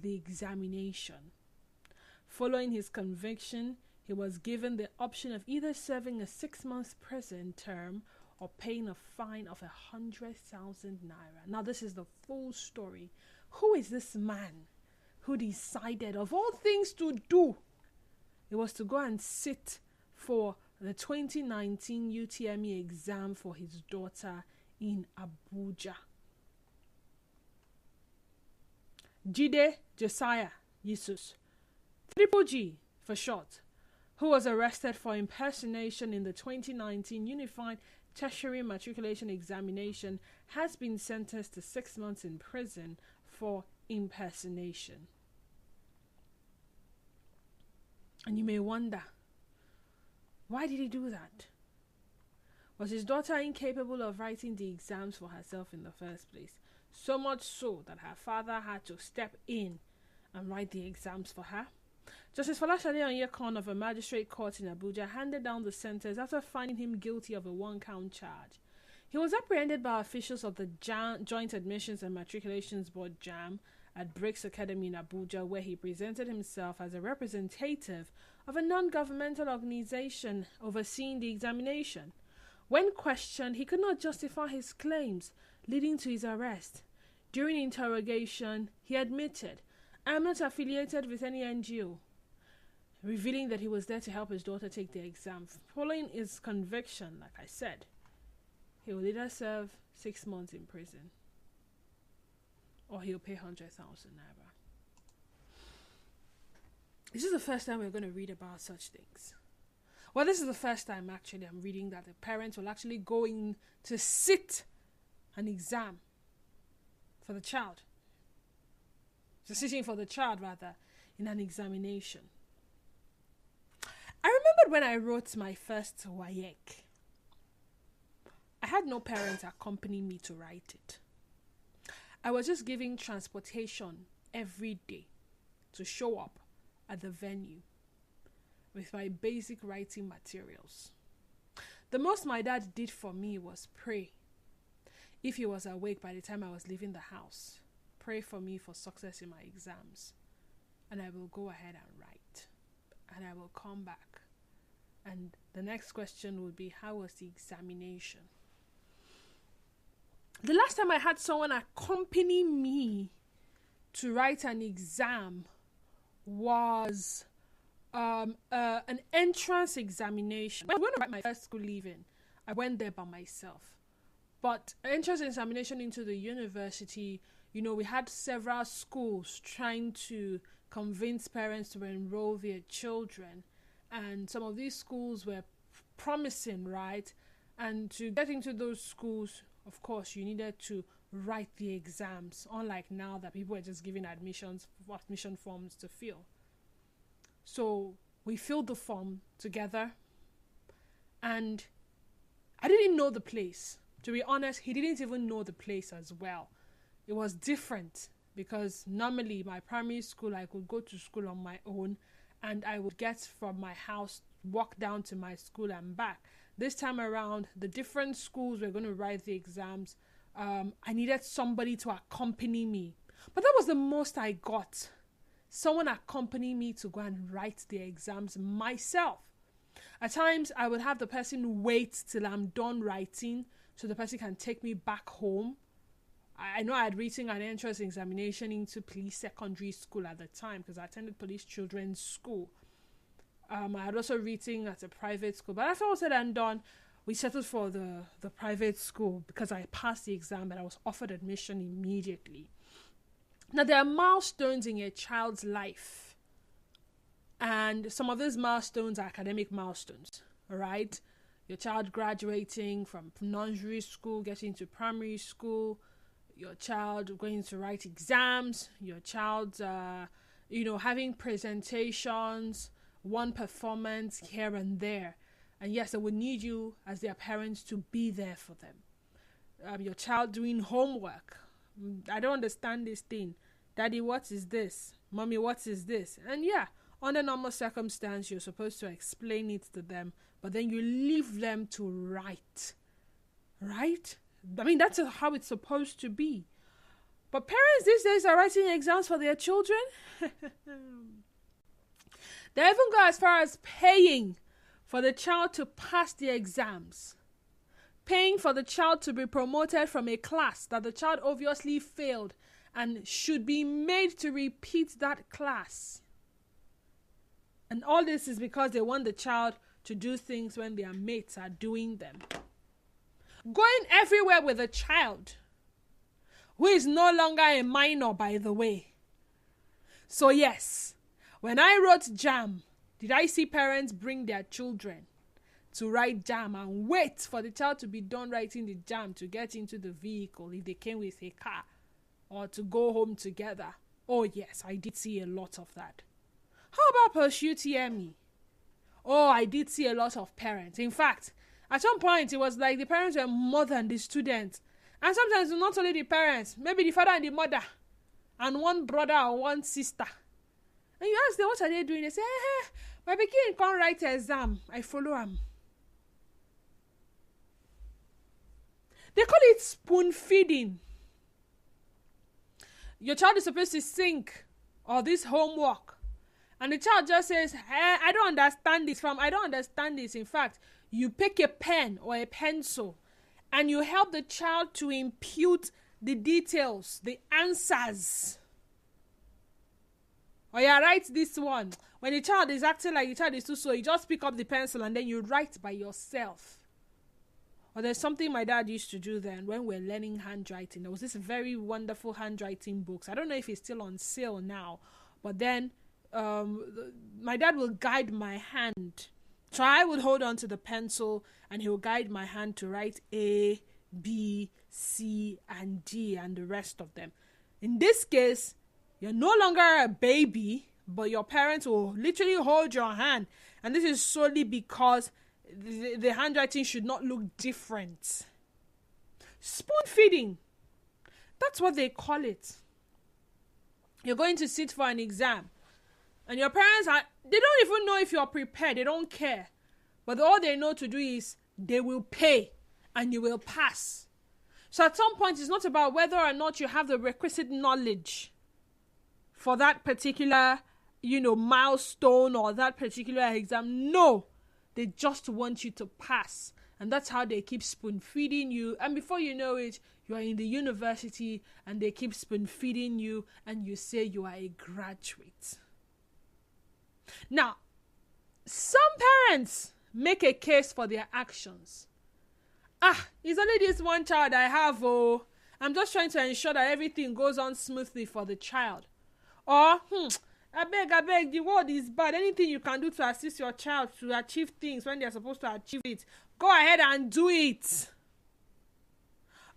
the examination. Following his conviction, he was given the option of either serving a 6-month prison term or paying a fine of 100,000 naira. Now, this is the full story. Who is this man who decided, of all things to do, it was to go and sit for the 2019 UTME exam for his daughter in Abuja? Jide Josiah Jesus, Triple G for short, who was arrested for impersonation in the 2019 Unified Tertiary Matriculation Examination, has been sentenced to 6 months in prison for impersonation. And you may wonder, why did he do that? Was his daughter incapable of writing the exams for herself in the first place? So much so that her father had to step in and write the exams for her? Justice Folashade Onyekon of a magistrate court in Abuja handed down the sentence after finding him guilty of a 1-count charge. He was apprehended by officials of the Joint Admissions and Matriculations Board (JAM) at Briggs Academy in Abuja, where he presented himself as a representative of a non-governmental organization overseeing the examination. When questioned, he could not justify his claims, leading to his arrest. During interrogation, he admitted, "I am not affiliated with any NGO," revealing that he was there to help his daughter take the exam. Following his conviction, like I said, he will either serve 6 months in prison or he'll pay 100,000 naira. This is the first time we're going to read about such things. Well, this is the first time actually I'm reading that the parents will actually go in to sit an exam for the child. So sitting for the child, rather, in an examination. I remembered when I wrote my first WAEC, I had no parents accompany me to write it. I was just giving transportation every day to show up at the venue with my basic writing materials. The most my dad did for me was pray. If he was awake by the time I was leaving the house, pray for me for success in my exams, and I will go ahead and write, and I will come back. And the next question would be, how was the examination? The last time I had someone accompany me to write an exam was an entrance examination. When I went to write my first school leaving, I went there by myself. But entrance examination into the university, we had several schools trying to convince parents to enroll their children. And some of these schools were promising, right? And to get into those schools, of course, you needed to write the exams, unlike now that people are just giving admission forms to fill. So we filled the form together, and I didn't know the place. To be honest, he didn't even know the place as well. It was different because normally my primary school, I could go to school on my own, and I would get from my house, walk down to my school and back. This time around, the different schools were going to write the exams. I needed somebody to accompany me. But that was the most I got. Someone accompany me to go and write the exams myself. At times, I would have the person wait till I'm done writing so the person can take me back home. I know I had written an entrance examination into police secondary school at the time because I attended police children's school. I had also written at a private school. But after all said and done, we settled for the private school because I passed the exam and I was offered admission immediately. Now, there are milestones in a child's life. And some of these milestones are academic milestones, all right? Your child graduating from nursery school, getting to primary school, your child going to write exams, your child, having presentations, one performance here and there. And yes, they would need you as their parents to be there for them. Your child doing homework. I don't understand this thing. Daddy, what is this? Mommy, what is this? And yeah, under normal circumstance, you're supposed to explain it to them, but then you leave them to write. Right? I mean, that's how it's supposed to be. But parents these days are writing exams for their children. They even go as far as paying for the child to pass the exams. Paying for the child to be promoted from a class that the child obviously failed and should be made to repeat that class. And all this is because they want the child to do things when their mates are doing them. Going everywhere with a child who is no longer a minor, by the way. So yes, when I wrote JAM, did I see parents bring their children to write JAM and wait for the child to be done writing the JAM to get into the vehicle if they came with a car or to go home together? Oh yes, I did see a lot of that. How about pursue TME? Oh, I did see a lot of parents. In fact, at some point it was like the parents were more than the students. And sometimes not only the parents, maybe the father and the mother and one brother or one sister. And you ask them, what are they doing? They say, my pikin can't write exam. I follow him. They call it spoon feeding. Your child is supposed to sync or this homework. And the child just says, I don't understand this. I don't understand this. In fact, you pick a pen or a pencil and you help the child to impute the details, the answers. Or you write this one. When the child is acting like the child is too slow, you just pick up the pencil and then you write by yourself. Or there's something my dad used to do then when we're learning handwriting. There was this very wonderful handwriting books. I don't know if it's still on sale now. But then my dad will guide my hand. So I would hold on to the pencil and he will guide my hand to write A, B, C, and D and the rest of them. In this case, you're no longer a baby, but your parents will literally hold your hand. And this is solely because the handwriting should not look different. Spoon feeding. That's what they call it. You're going to sit for an exam. And your parents they don't even know if you're prepared. They don't care. But all they know to do is they will pay and you will pass. So at some point, it's not about whether or not you have the requisite knowledge for that particular, milestone or that particular exam. No, they just want you to pass. And that's how they keep spoon feeding you. And before you know it, you are in the university and they keep spoon feeding you and you say you are a graduate. Now, some parents make a case for their actions. It's only this one child I have. I'm just trying to ensure that everything goes on smoothly for the child. Or, I beg, the world is bad. Anything you can do to assist your child to achieve things when they're supposed to achieve it, go ahead and do it.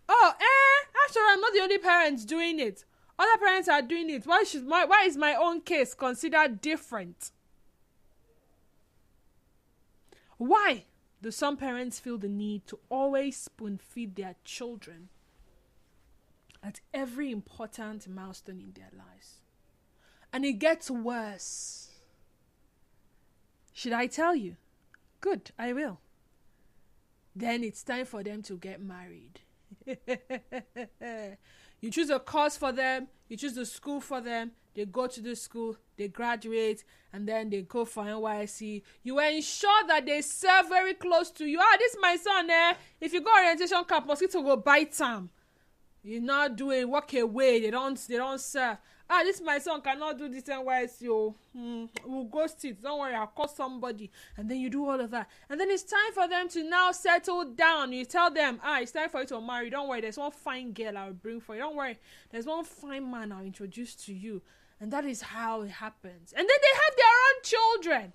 Actually, I'm not the only parent doing it. Other parents are doing it. Why is my own case considered different? Why do some parents feel the need to always spoon feed their children at every important milestone in their lives? And it gets worse. Should I tell you? Good, I will. Then it's time for them to get married. You choose a course for them, you choose the school for them, they go to the school, they graduate, and then they go for NYSC. You ensure that they serve very close to you. This is my son, if you go orientation camp, mosquito will bite him. You're not doing walk away, they don't serve. This my son cannot do this NYSC. We'll ghost it. Don't worry, I'll call somebody. And then you do all of that. And then it's time for them to now settle down. You tell them, it's time for you to marry. Don't worry, there's one fine girl I'll bring for you. Don't worry, there's one fine man I'll introduce to you. And that is how it happens. And then they have their own children.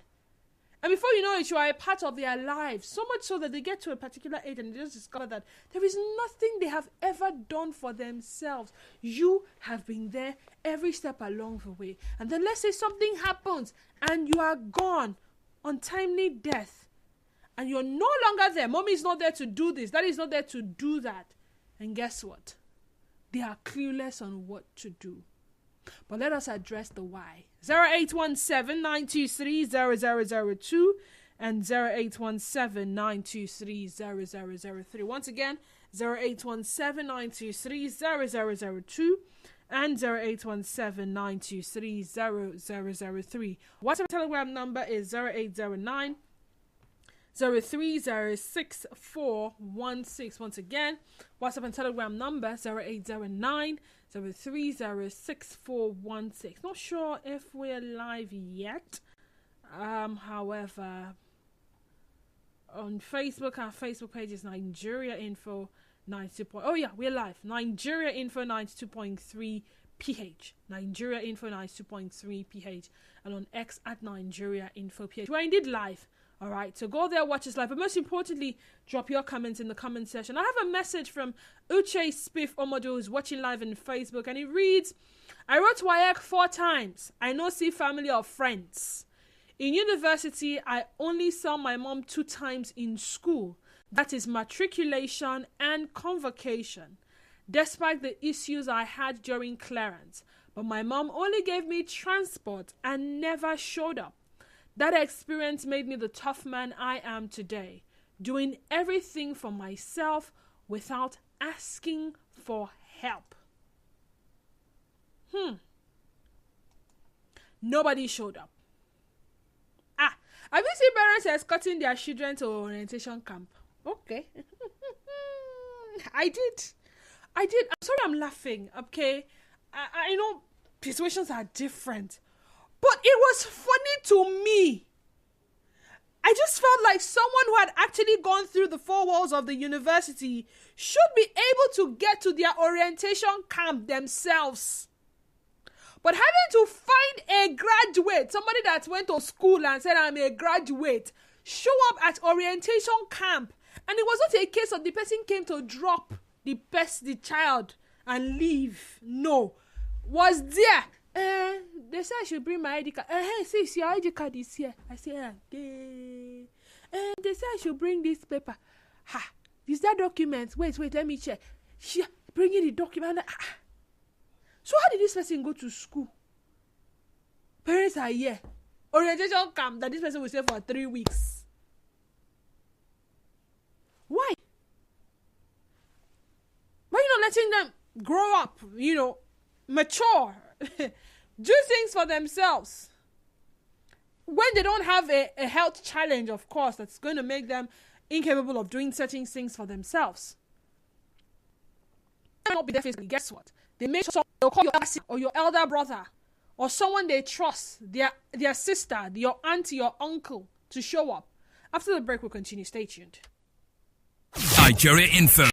And before you know it, you are a part of their lives. So much so that they get to a particular age and they just discover that there is nothing they have ever done for themselves. You have been there every step along the way. And then let's say something happens and you are gone. Untimely death. And you're no longer there. Mommy is not there to do this. Daddy is not there to do that. And guess what? They are clueless on what to do. But let us address the why. 0817-923-0002 and 0817-923-0003. Once again, 0817-923-0002 and 0817-923-0003. WhatsApp and Telegram number is 0809 0306 Once again, WhatsApp and Telegram number 0809 0306 Not sure if we're live yet. However, on Facebook, our Facebook page is Nigeria Info 92. Oh yeah, we're live. Nigeria Info 92.3 PH. Nigeria Info 92.3 PH. And on X at Nigeria Info PH. We're indeed live. Alright, so go there, watch us live. But most importantly, drop your comments in the comment section. I have a message from Uche Spiff Omodo, who's watching live on Facebook, and it reads, I wrote WAEC 4 times. I no see family or friends. In university, I only saw my mom 2 times in school. That is matriculation and convocation. Despite the issues I had during clearance. But my mom only gave me transport and never showed up. That experience made me the tough man I am today, doing everything for myself without asking for help. Nobody showed up. Have you seen parents escorting their children to orientation camp? Okay. I did. I'm sorry I'm laughing, okay? I know situations are different. But it was funny to me. I just felt like someone who had actually gone through the 4 walls of the university should be able to get to their orientation camp themselves. But having to find a graduate, somebody that went to school and said, I'm a graduate, show up at orientation camp. And it was not a case of the person came to drop the child and leave. No. Was there. They said I should bring my ID card. Hey, sis, your ID card is here. I say, okay. They said I should bring this paper. Is that document? Wait, let me check. Bring in the document. So how did this person go to school? Parents are here. Orientation camp that this person will stay for 3 weeks. Why? Why are you not letting them grow up, mature, do things for themselves? When they don't have a health challenge, of course, that's going to make them incapable of doing certain things for themselves. They will not be there physically. Guess what? They make sure they'll call your cousin or your elder brother or someone they trust, their sister, your auntie, your uncle, to show up. After the break, we'll continue. Stay tuned. Nigeria Info.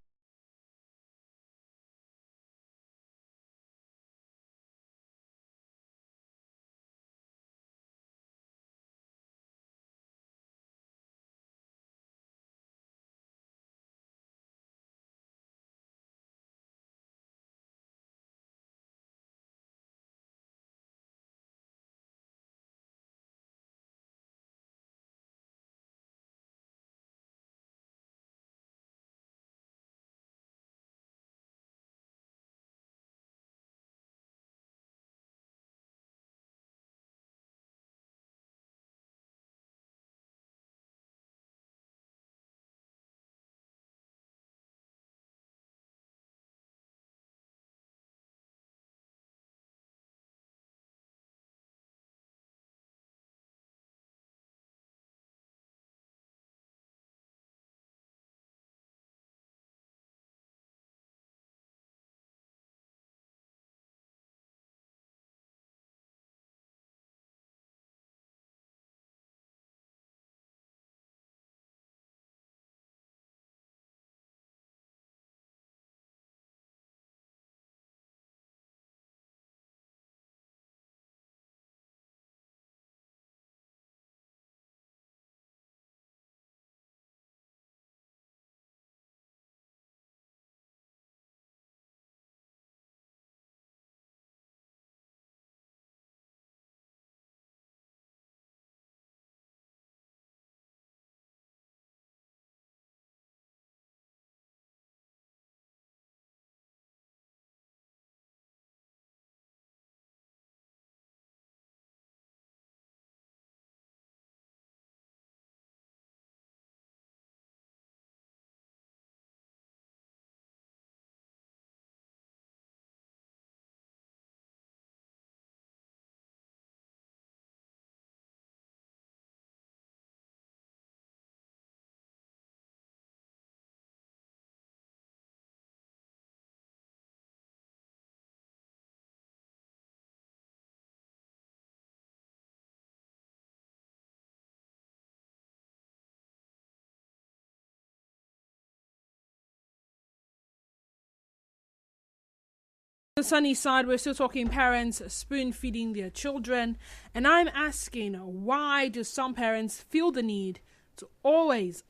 The sunny side, we're still talking parents spoon feeding their children, and I'm asking, why do some parents feel the need to always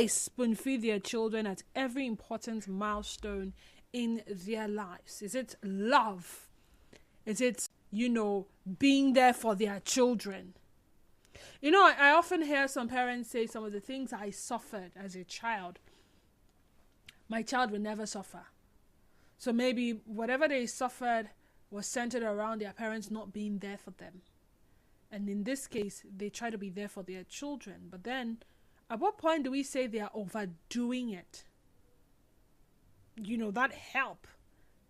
spoon feed their children at every important milestone in their lives? Is it love? Is it, being there for their children? I often hear some parents say some of the things I suffered as a child. My child will never suffer. So maybe whatever they suffered was centered around their parents not being there for them. And in this case, they try to be there for their children. But then, at what point do we say they are overdoing it? That help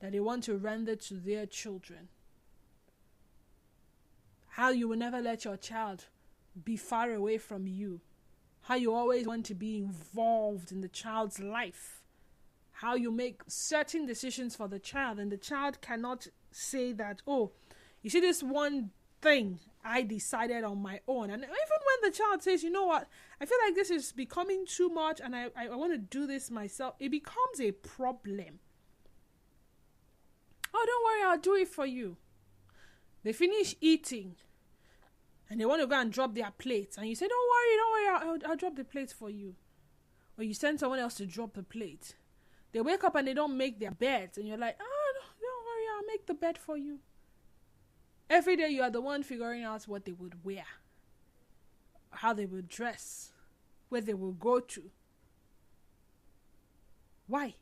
that they want to render to their children. How you will never let your child be far away from you. How you always want to be involved in the child's life. How you make certain decisions for the child, and the child cannot say that, oh, you see this one thing I decided on my own. And even when the child says, you know what, I feel like this is becoming too much and I want to do this myself, it becomes a problem. Oh, don't worry, I'll do it for you. They finish eating and they want to go and drop their plates, and you say, don't worry, I'll drop the plates for you. Or you send someone else to drop the plate. They wake up and they don't make their beds, and you're like, oh, don't worry, I'll make the bed for you. Every day you are the one figuring out what they would wear, how they would dress, where they will go to. Why?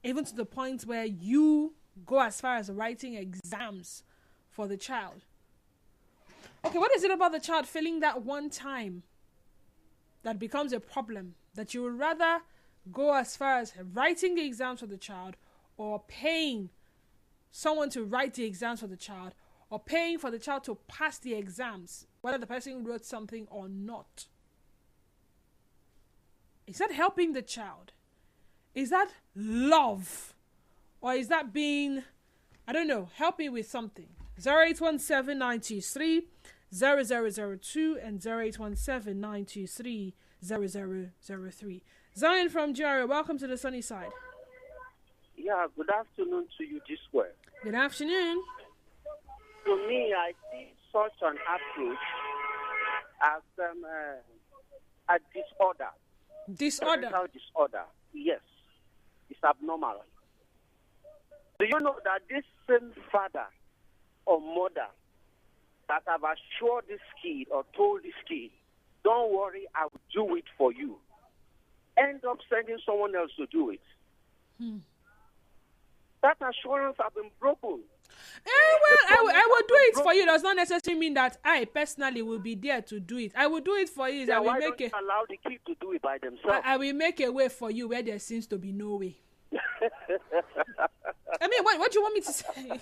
Even to the point where you go as far as writing exams for the child. Okay, what is it about the child failing that one time that becomes a problem, that you would rather go as far as writing the exams for the child, or paying someone to write the exams for the child, or paying for the child to pass the exams, whether the person wrote something or not? Is that helping the child? Is that love? Or is that being, helping with something? 0817-923-0002 and 0817-923-0003. Zion from Jerry, welcome to the sunny side. Yeah, good afternoon to you this way. Good afternoon. To me, I see such an approach as a disorder. Disorder? Mental disorder. Yes, it's abnormal. Do you know that this same father or mother that have assured this kid or told this kid, don't worry, I will do it for you, end up sending someone else to do it? That assurance has been broken. I will do it for you. Does not necessarily mean that I personally will be there to do it. I will do it for you. Yeah, why don't you allow the kid to do it by themselves? I will make a way for you where there seems to be no way. I mean, what do you want me to say? I will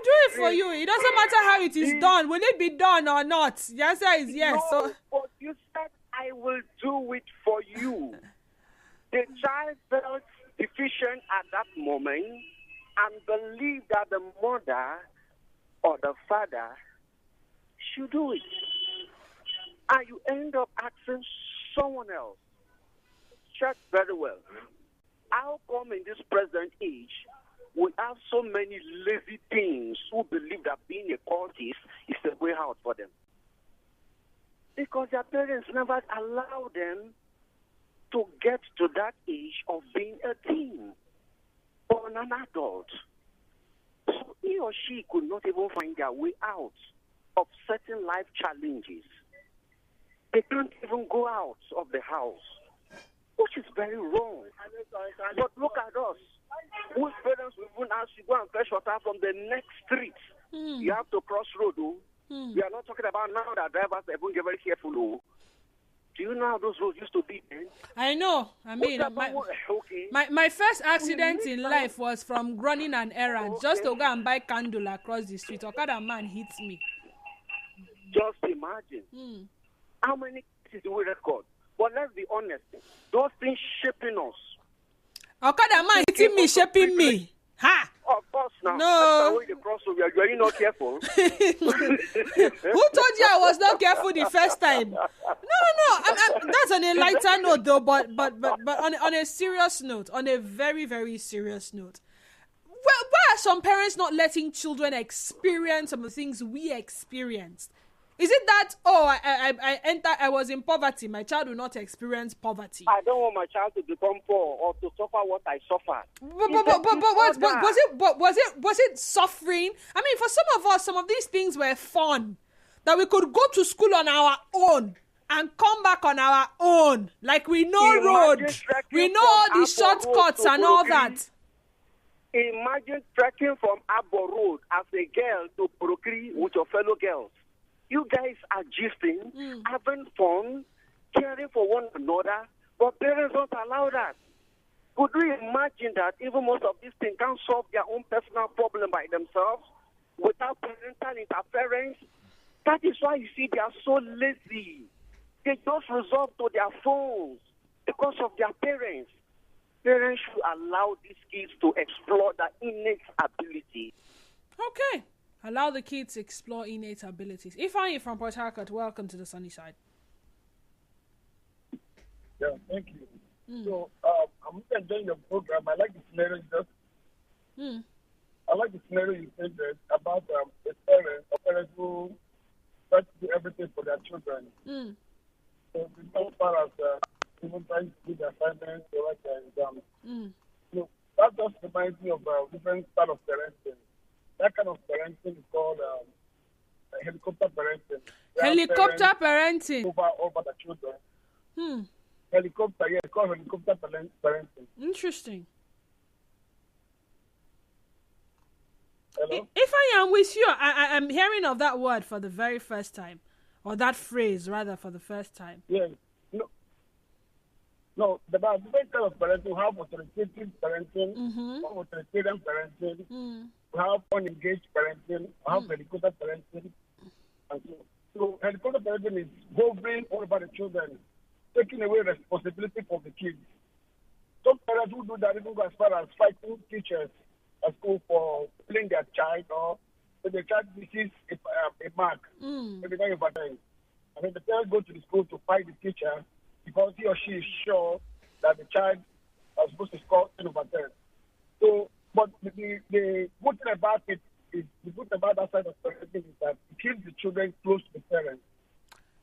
do it for you. It doesn't matter how it is done. Will it be done or not? The answer is yes. No, but you said, I will do it for you. The child felt deficient at that moment and believed that the mother or the father should do it. And you end up asking someone else. Check very well. How come in this present age we have so many lazy teens who believe that being a cultist is the way out for them? Because their parents never allowed them to get to that age of being a teen or an adult. So he or she could not even find their way out of certain life challenges. They can't even go out of the house, which is very wrong. But look at us. Whose parents will even ask you go and fetch water from the next street. You have to cross road. We are not talking about now that drivers are even get very careful. Do you know how those roads used to be then? I know. I mean, my first accident in life was from running an errand just to go and buy candle across the street. Okada man hit me. Just imagine. How many cases do we record? But let's be honest. Those things shaping us. Okada man hitting me, shaping me. Ha! Of course Now, No. the crossover, are you not careful? Who told you I was not careful the first time? No. That's on a lighter note, though. But on a serious note, on a very, very serious note, why are some parents not letting children experience some of the things we experienced? Is it that, I was in poverty, my child will not experience poverty? I don't want my child to become poor or to suffer what I suffered. But was it suffering? I mean, for some of us, some of these things were fun. That we could go to school on our own and come back on our own. Like we know road. We know all the shortcuts and all that. Imagine trekking from Abo Road as a girl to Borokri with your fellow girls. You guys are gisting, having fun, caring for one another, but parents don't allow that. Could we imagine that even most of these things can solve their own personal problem by themselves without parental interference? That is why you see they are so lazy. They just resort to their phones because of their parents. Parents should allow these kids to explore their innate ability. Okay. Allow the kids to explore innate abilities. Ifeanyi from Port Harcourt, welcome to the sunny side. Yeah, thank you. So, I'm enjoying the program. I like the scenario you just. I like the scenario you said about the parents who try to do everything for their children. So, as far as even trying to do the assignments or like their exams. So, that just reminds me of different style of parenting. That kind of parenting is called helicopter parenting. Helicopter parenting. Over the children. Helicopter, yeah, it's called helicopter parenting. Interesting. Hello? If I am with you, I'm hearing of that word for the very first time. Or that phrase, rather, for the first time. Yes. No, there are different kinds of parenting. We have authoritative parenting, authoritarian parenting, we have unengaged parenting, we have helicopter parenting. And so helicopter parenting is hovering all over the children, taking away responsibility from the kids. Some parents who do that even go as far as fighting teachers at school for killing their child, or if the child receives a mark, maybe not over time. And then the parents go to the school to fight the teacher because he or she is sure that the child is supposed to score 10 over 10. So, but the good thing about it is, the good thing about that side of parenting is that it keeps the children close to the parents.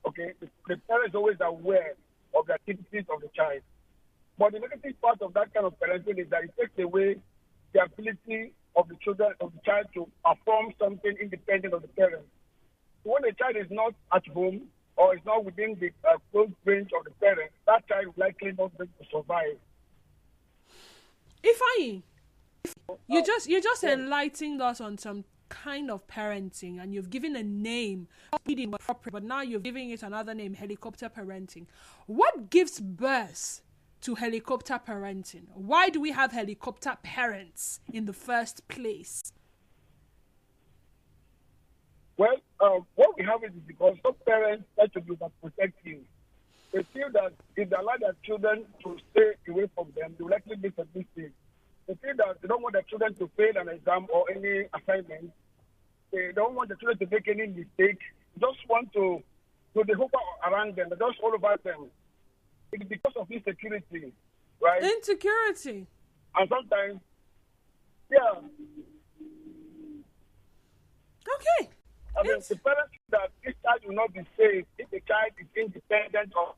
Okay? The parent is always aware of the activities of the child. But the negative part of that kind of parenting is that it takes away the ability of the child to perform something independent of the parents. So when the child is not at home, or is not within the close range of the parents, that child is likely not going to survive. Ifeanyi, you just enlightened us on some kind of parenting, and you've given a name, but now you're giving it another name, helicopter parenting. What gives birth to helicopter parenting? Why do we have helicopter parents in the first place? Well, what we have is because some parents try to be protective. They feel that if they allow their children to stay away from them, they will likely make a mistake. They feel that they don't want their children to fail an exam or any assignment. They don't want the children to make any mistake. They just want to they hover around them. They just all over them. It's because of insecurity, right? Insecurity. And sometimes, yeah. Okay. I mean, the parents think that this child will not be safe if the child is independent of.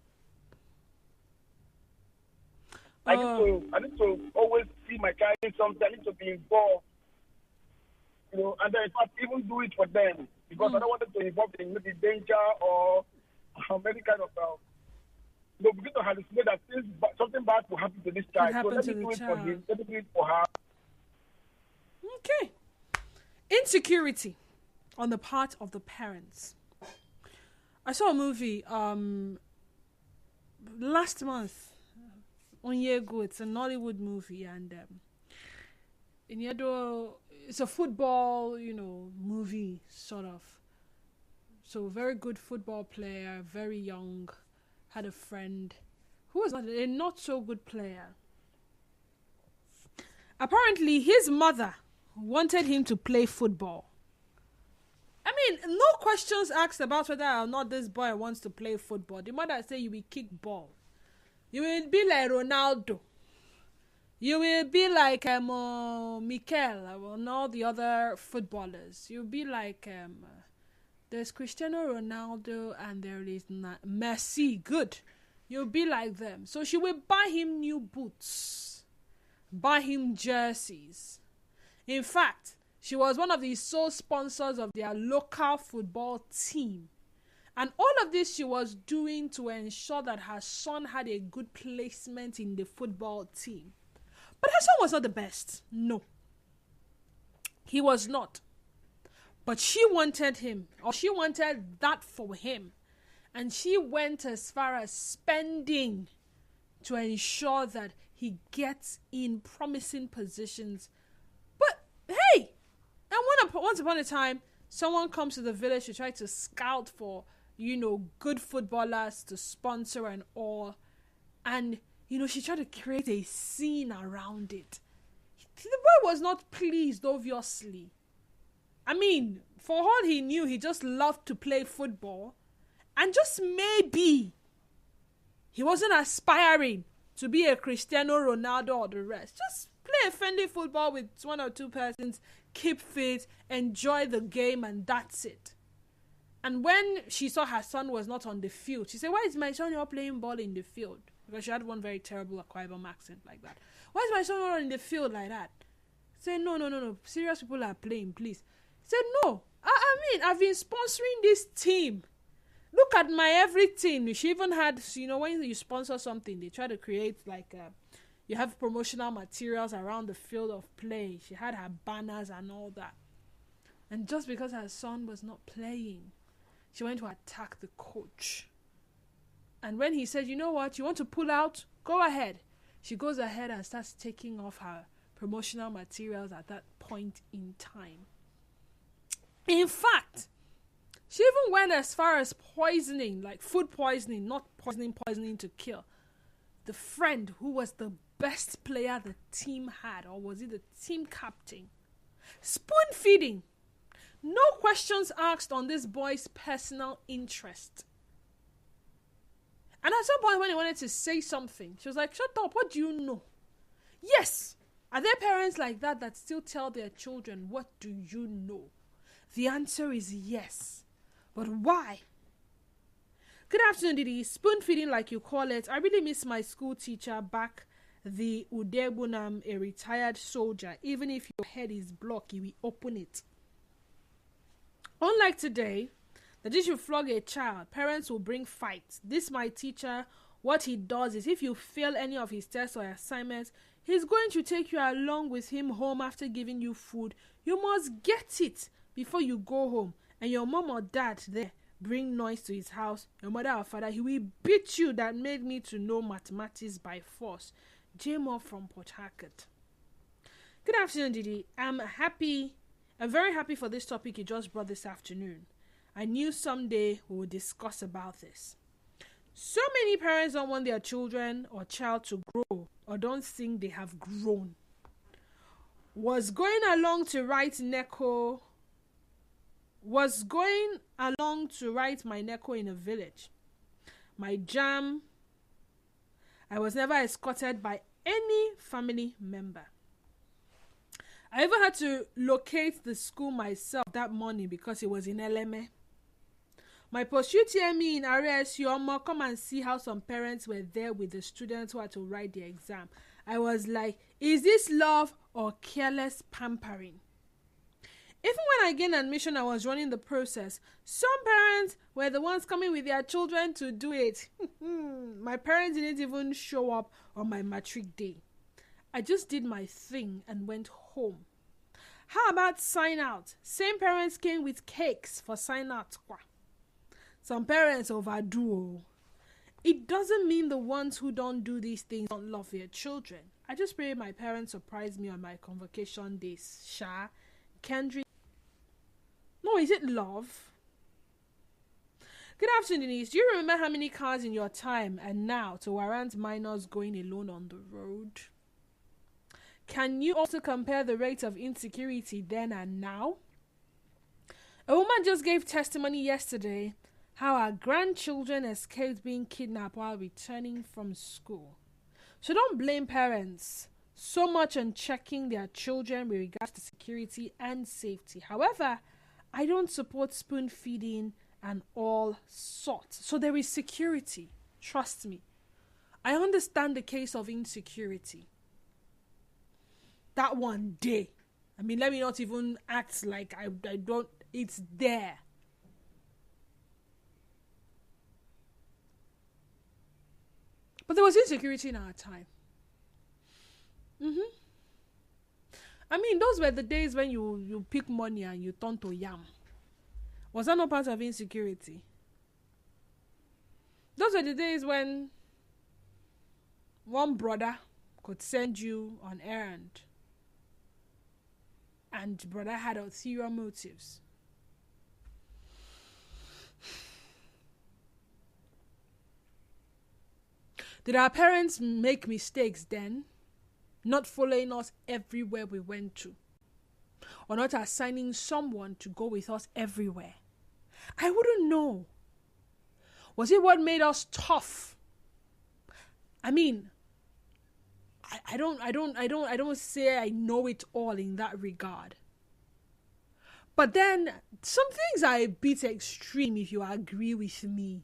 I need to always see my child in something. I need to be involved. You know, and then in fact, even do it for them because I don't want them to involve in maybe danger or any kind of. Begin to hallucinate that something bad will happen to this child. So let me do it for him. Let me do it for her. Okay. Insecurity on the part of the parents. I saw a movie last month, 1 year ago. It's a Nollywood movie, and it's a football, movie sort of. So very good football player, very young, had a friend who was a not so good player. Apparently, his mother wanted him to play football. I mean, no questions asked about whether or not this boy wants to play football. The mother said, you will kick ball. You will be like Ronaldo. You will be like Mikel and all the other footballers. You'll be like there's Cristiano Ronaldo and there is Messi. Good. You'll be like them. So she will buy him new boots, buy him jerseys. In fact, she was one of the sole sponsors of their local football team. And all of this she was doing to ensure that her son had a good placement in the football team. But her son was not the best. No. He was not. But she wanted him, or she wanted that for him. And she went as far as spending to ensure that he gets in promising positions. But hey, and once upon a time, someone comes to the village to try to scout for, good footballers to sponsor and all. And, she tried to create a scene around it. The boy was not pleased, obviously. I mean, for all he knew, he just loved to play football. And just maybe he wasn't aspiring to be a Cristiano Ronaldo or the rest. Just play a friendly football with one or two persons, keep fit, enjoy the game, and that's it. And when she saw her son was not on the field, she said, why is my son not playing ball in the field? Because she had one very terrible Akwa Ibom accent like that. Why is my son not in the field like that? Say, no. Serious people are playing, please. Say, no. I mean, I've been sponsoring this team. Look at my everything. She even had, when you sponsor something, they try to create you have promotional materials around the field of play. She had her banners and all that. And just because her son was not playing, she went to attack the coach. And when he said, you know what, you want to pull out? Go ahead. She goes ahead and starts taking off her promotional materials at that point in time. In fact, she even went as far as poisoning, like food poisoning, not poisoning to kill, the friend who was the best player the team had, or was he the team captain? Spoon feeding. No questions asked on this boy's personal interest. And at some point when he wanted to say something, she was like, shut up, what do you know? Yes. Are there parents like that still tell their children, what do you know? The answer is yes. But why? Good afternoon, Didi. Spoon feeding, like you call it. I really miss my school teacher back the Udebunam, a retired soldier. Even if your head is blocked, you will open it. Unlike today, that if you flog a child, parents will bring fights. This my teacher, what he does is if you fail any of his tests or assignments, he's going to take you along with him home after giving you food. You must get it before you go home. And your mom or dad there bring noise to his house, your mother or father, he will beat you. That made me to know mathematics by force. J-Mo from Port Harcourt. Good afternoon, Didi. I'm very happy for this topic you just brought this afternoon. I knew someday we would discuss about this. So many parents don't want their children or child to grow or don't think they have grown. Was going along to write my NECO in a village. My jam, I was never escorted by any family member. I even had to locate the school myself that morning because it was in Eleme. My post-UTME in RSU, come and see how some parents were there with the students who had to write the exam. I was like, is this love or careless pampering? Even when I gained admission, I was running the process. Some parents were the ones coming with their children to do it. My parents didn't even show up on my matric day. I just did my thing and went home. How about sign out? Same parents came with cakes for sign out. Some parents overdo. It doesn't mean the ones who don't do these things don't love their children. I just pray my parents surprise me on my convocation days. Sha, Kendrick. No, is it love? Good afternoon, Denise. Do you remember how many cars in your time and now to warrant minors going alone on the road? can you also compare the rate of insecurity then and now? A woman just gave testimony yesterday how her grandchildren escaped being kidnapped while returning from school. So don't blame parents so much on checking their children with regards to security and safety. However, I don't support spoon feeding and all sorts. So there is security. Trust me. I understand the case of insecurity. That one day. I mean, let me not even act like I don't. It's there. But there was insecurity in our time. I mean, those were the days when you pick money and you turn to yam. Was that not part of insecurity? Those were the days when one brother could send you on errand and brother had ulterior motives. Did our parents make mistakes then? Not following us everywhere we went to? Or not assigning someone to go with us everywhere? I wouldn't know. Was it what made us tough? I mean, I don't say I know it all in that regard. But then some things are a bit extreme if you agree with me.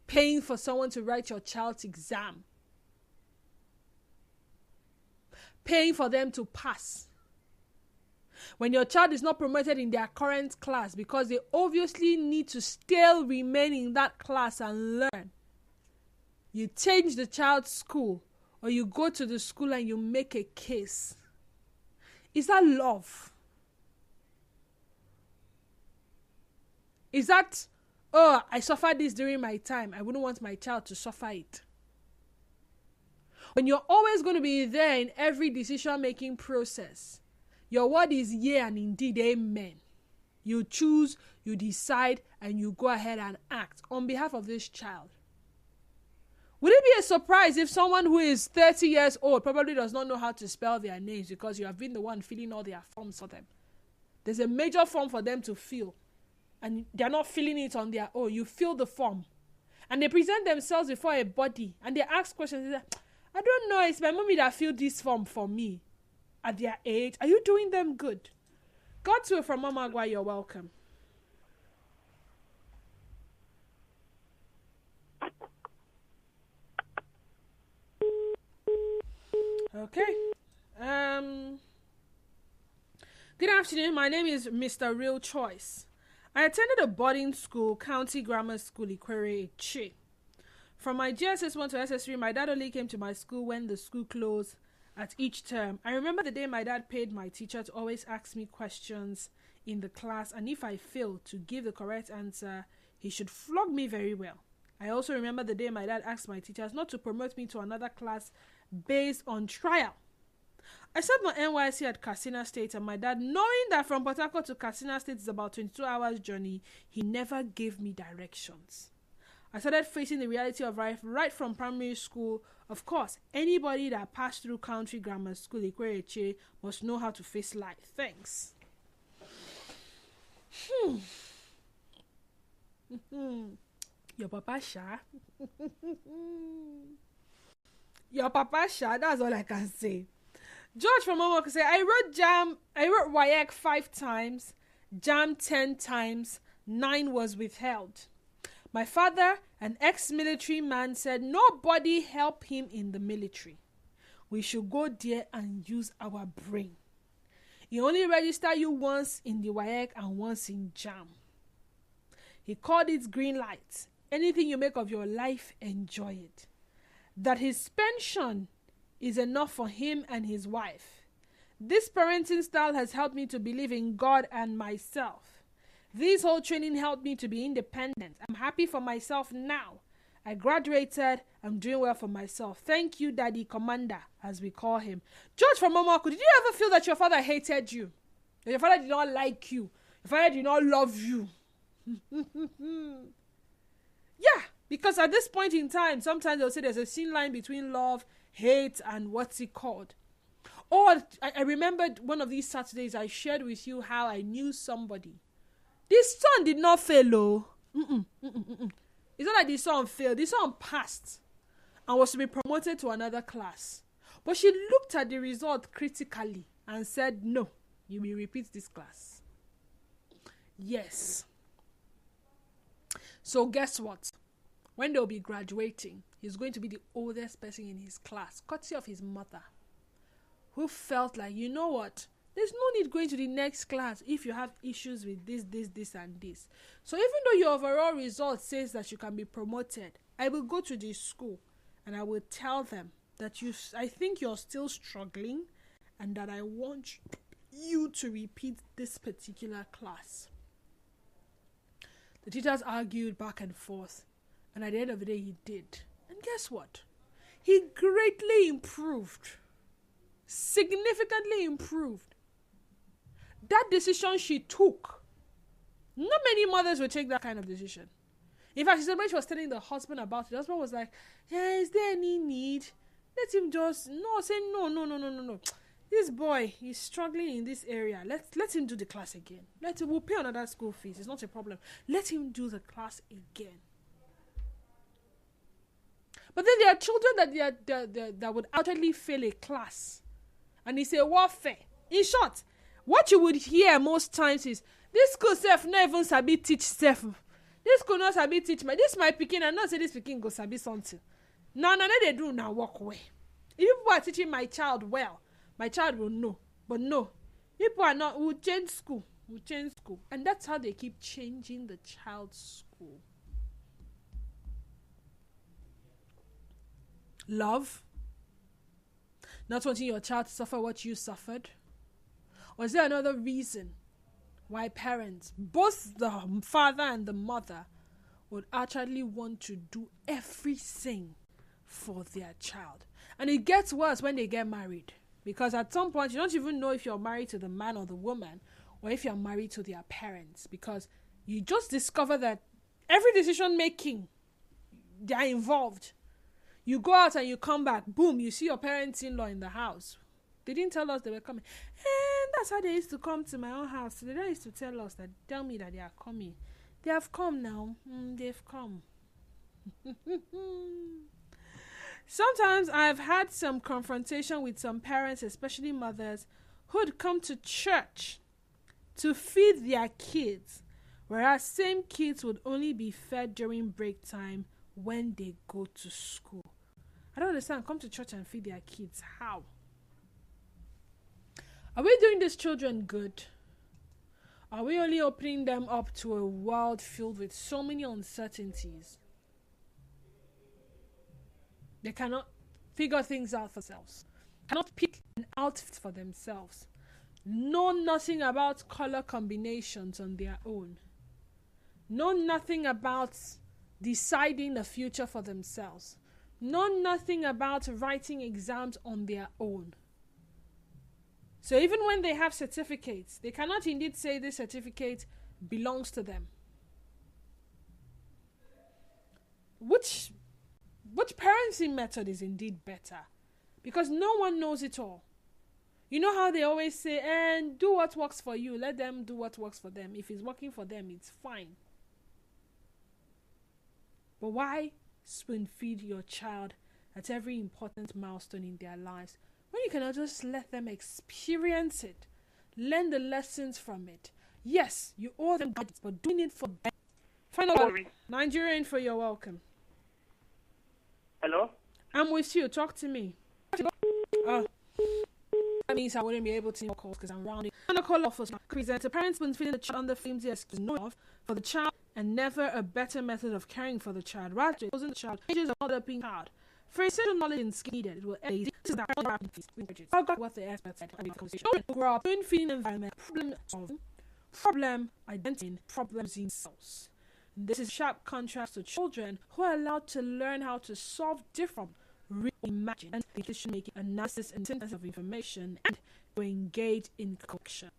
Paying for someone to write your child's exam. Paying for them to pass. When your child is not promoted in their current class because they obviously need to still remain in that class and learn. You change the child's school or you go to the school and you make a case. Is that love? Is that, oh, I suffered this during my time, I wouldn't want my child to suffer it? When you're always going to be there in every decision-making process, your word is yea and indeed amen. You choose, you decide, and you go ahead and act on behalf of this child. Would it be a surprise if someone who is 30 years old probably does not know how to spell their names because you have been the one filling all their forms for them? There's a major form for them to fill, and they're not filling it on their own. You fill the form, and they present themselves before a body, and they ask questions. They say, I don't know, it's my mommy that filled this form for me. At their age, are you doing them good? God's will from Mama Agua, you're welcome. Okay. Good afternoon. My name is Mr. Real Choice. I attended a boarding school, County Grammar School, Ikwere Eche. From my GSS 1 to SS3, my dad only came to my school when the school closed at each term. I remember the day my dad paid my teacher to always ask me questions in the class, and if I failed to give the correct answer, he should flog me very well. I also remember the day my dad asked my teachers not to promote me to another class based on trial. I served my NYSC at Katsina State, and my dad, knowing that from Port Harcourt to Katsina State is about 22 hours journey, he never gave me directions. I started facing the reality of life right from primary school. Of course, anybody that passed through Country Grammar School, Ikwere Eche, must know how to face life. Thanks. Your papa sha. Your papa sha, that's all I can say. George from Momo can say, I wrote WAEC 5 times, JAM 10 times, 9 was withheld. My father, an ex-military man, said nobody help him in the military. We should go there and use our brain. He only register you once in the WAEC and once in JAM. He called it green light. Anything you make of your life, enjoy it. That his pension is enough for him and his wife. This parenting style has helped me to believe in God and myself. This whole training helped me to be independent. I'm happy for myself now. I graduated. I'm doing well for myself. Thank you, Daddy Commander, as we call him. George from Momoku, did you ever feel that your father hated you? That your father did not like you? Your father did not love you? Yeah, Because at this point in time, sometimes they'll say there's a thin line between love, hate, and what's it called. Or I remembered one of these Saturdays I shared with you how I knew somebody. This son did not fail, oh. It's not like the son failed. The son passed and was to be promoted to another class. But she looked at the result critically and said, no, you will repeat this class. Yes. So guess what? When they'll be graduating, he's going to be the oldest person in his class, courtesy of his mother, who felt like, you know what? There's no need going to the next class if you have issues with this, and this. So even though your overall result says that you can be promoted, I will go to this school and I will tell them that I think you're still struggling and that I want you to repeat this particular class. The teachers argued back and forth, and at the end of the day, he did. And guess what? He greatly improved. Significantly improved. That decision she took, not many mothers will take that kind of decision. In fact, when she was telling the husband about it, the husband was like, yeah, is there any need? Let him just, no. This boy, he's struggling in this area. Let him do the class again. We'll pay another school fees. It's not a problem. Let him do the class again. But then there are children that would utterly fail a class. And it's a warfare. In short, what you would hear most times is, this school self not even sabi teach self. This school not sabi teach my. This my pikin, and not say this pikin go sabi something. No, they do now walk away. If people are teaching my child well, my child will know. But no, people are not. We'll change school. And that's how they keep changing the child's school. Love. Not wanting your child to suffer what you suffered. Or is there another reason why parents, both the father and the mother, would actually want to do everything for their child? And it gets worse when they get married. Because at some point, you don't even know if you're married to the man or the woman, or if you're married to their parents. Because you just discover that every decision making, they are involved. You go out and you come back, boom, you see your parents-in-law in the house. They didn't tell us they were coming. And that's how they used to come to my own house. They used to tell me that they are coming. They have come now. They've come. Sometimes I've had some confrontation with some parents, especially mothers, who'd come to church to feed their kids, whereas same kids would only be fed during break time when they go to school. I don't understand. Come to church and feed their kids. How? Are we doing these children good? Are we only opening them up to a world filled with so many uncertainties? They cannot figure things out for themselves. Cannot pick an outfit for themselves. Know nothing about color combinations on their own. Know nothing about deciding the future for themselves. Know nothing about writing exams on their own. So even when they have certificates, they cannot indeed say this certificate belongs to them. Which parenting method is indeed better? Because no one knows it all. You know how they always say, and do what works for you. Let them do what works for them. If it's working for them, it's fine. But why spoon feed your child at every important milestone in their lives when you cannot just let them experience it, learn the lessons from it? Yes, you owe them guidance, but doing it for them. Finally, Nigerian, for your welcome. Hello? I'm with you. Talk to me. That means I wouldn't be able to call because I'm rounding. On the call office, present a parent spoon feeding the child on the flames, yes, no love for the child, and never a better method of caring for the child. Rather, choosing the child ages of another pink card. For essential knowledge and skill needed, it will aid. This is what the experts said. Children grow up in feeding environment, problem solving, problem identifying, problems themselves. This is sharp contrast to children who are allowed to learn how to solve different, reimagine, and decision-making, analysis, and synthesis of information, and to engage in collection.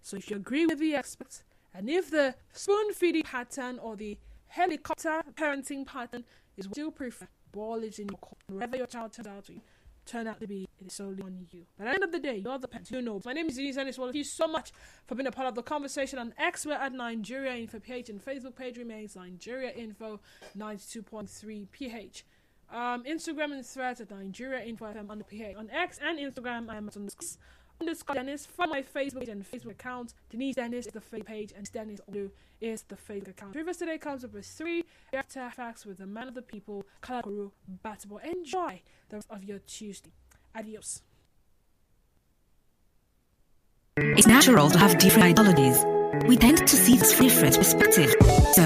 So if you agree with the experts, and if the spoon-feeding pattern or the helicopter parenting pattern is what you prefer. Ball is in your court. Wherever your child turn out to be, it is solely on you. But at the end of the day, you're the parent. You know. My name is Denise Ennis. Well, thank you so much for being a part of the conversation on X. We're at Nigeria Info PH, and Facebook page remains Nigeria Info 92.3 PH. Instagram and Threads at Nigeria Info FM on the PH. On X and Instagram, I am on __ Dennis. Follow my Facebook page and Facebook account. Denise Dennis is the Facebook page, and Dennis Olu is the Facebook account. Rivers today comes up with 3 after facts with the man of the people, Kalakuru Batable. Enjoy the rest of your Tuesday. Adios. It's natural to have different ideologies. We tend to see this from different perspectives. So